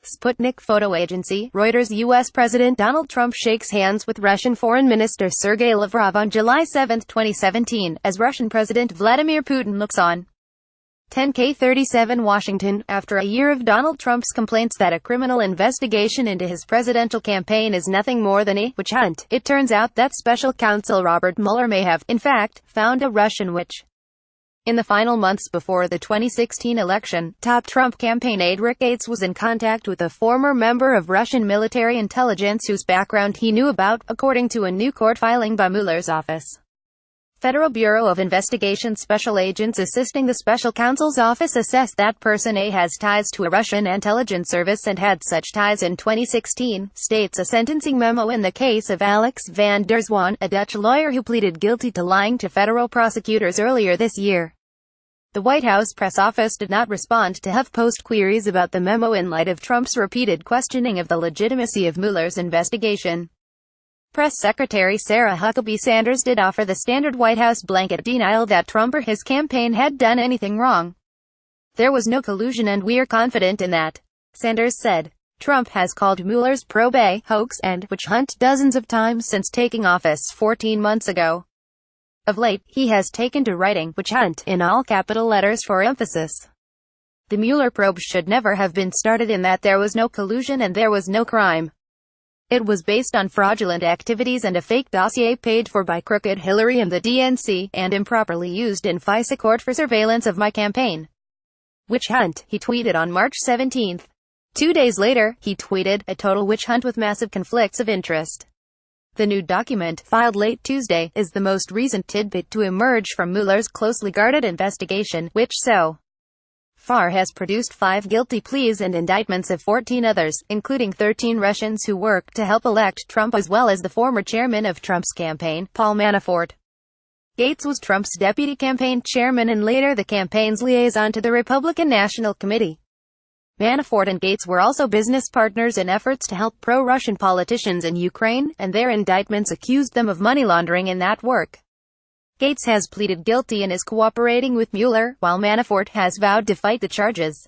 Sputnik photo agency, Reuters. U.S. President Donald Trump shakes hands with Russian Foreign Minister Sergei Lavrov on July 7, 2017, as Russian President Vladimir Putin looks on. 10:37 Washington. After a year of Donald Trump's complaints that a criminal investigation into his presidential campaign is nothing more than a witch hunt, it turns out that special counsel Robert Mueller may have, in fact, found a Russian witch. In the final months before the 2016 election, top Trump campaign aide Rick Gates was in contact with a former member of Russian military intelligence whose background he knew about, according to a new court filing by Mueller's office. Federal Bureau of Investigation special agents assisting the special counsel's office assessed that person A has ties to a Russian intelligence service and had such ties in 2016, states a sentencing memo in the case of Alex van der Zwaan, a Dutch lawyer who pleaded guilty to lying to federal prosecutors earlier this year. The White House press office did not respond to HuffPost queries about the memo in light of Trump's repeated questioning of the legitimacy of Mueller's investigation. Press Secretary Sarah Huckabee Sanders did offer the standard White House blanket denial that Trump or his campaign had done anything wrong. There was no collusion and we're confident in that, Sanders said. Trump has called Mueller's probe a hoax and witch hunt dozens of times since taking office 14 months ago. Of late, he has taken to writing witch hunt in all capital letters for emphasis. The Mueller probe should never have been started in that there was no collusion and there was no crime. It was based on fraudulent activities and a fake dossier paid for by crooked Hillary and the DNC, and improperly used in FISA court for surveillance of my campaign. Witch hunt, he tweeted on March 17. 2 days later, he tweeted, a total witch hunt with massive conflicts of interest. The new document, filed late Tuesday, is the most recent tidbit to emerge from Mueller's closely guarded investigation, which so far has produced 5 guilty pleas and indictments of 14 others, including 13 Russians who worked to help elect Trump as well as the former chairman of Trump's campaign, Paul Manafort. Gates was Trump's deputy campaign chairman and later the campaign's liaison to the Republican National Committee. Manafort and Gates were also business partners in efforts to help pro-Russian politicians in Ukraine, and their indictments accused them of money laundering in that work. Gates has pleaded guilty and is cooperating with Mueller, while Manafort has vowed to fight the charges.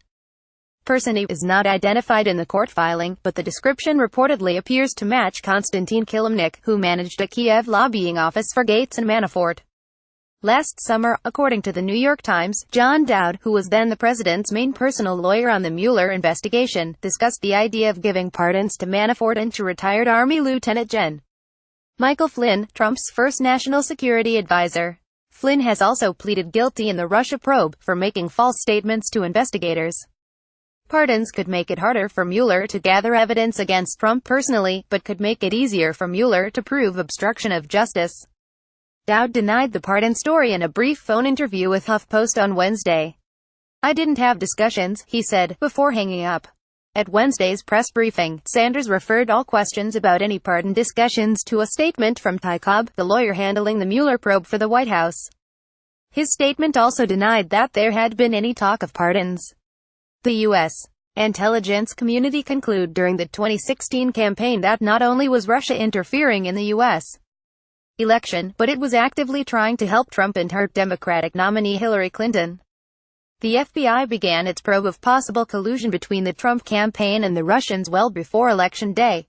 Person A is not identified in the court filing, but the description reportedly appears to match Konstantin Kilimnik, who managed a Kiev lobbying office for Gates and Manafort. Last summer, according to the New York Times, John Dowd, who was then the president's main personal lawyer on the Mueller investigation, discussed the idea of giving pardons to Manafort and to retired Army Lieutenant Gen. Michael Flynn, Trump's first national security advisor. Flynn has also pleaded guilty in the Russia probe, for making false statements to investigators. Pardons could make it harder for Mueller to gather evidence against Trump personally, but could make it easier for Mueller to prove obstruction of justice. Dowd denied the pardon story in a brief phone interview with HuffPost on Wednesday. I didn't have discussions, he said, before hanging up. At Wednesday's press briefing, Sanders referred all questions about any pardon discussions to a statement from Ty Cobb, the lawyer handling the Mueller probe for the White House. His statement also denied that there had been any talk of pardons. The U.S. intelligence community concluded during the 2016 campaign that not only was Russia interfering in the U.S. election, but it was actively trying to help Trump and hurt Democratic nominee Hillary Clinton. The FBI began its probe of possible collusion between the Trump campaign and the Russians well before Election Day.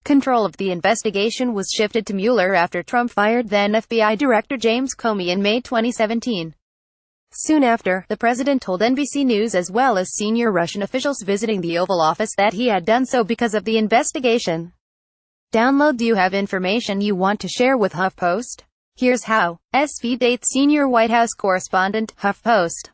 Control of the investigation was shifted to Mueller after Trump fired then FBI Director James Comey in May 2017. Soon after, the president told NBC News as well as senior Russian officials visiting the Oval Office that he had done so because of the investigation. Download. Do you have information you want to share with HuffPost? Here's how. SV Date senior White House correspondent, HuffPost.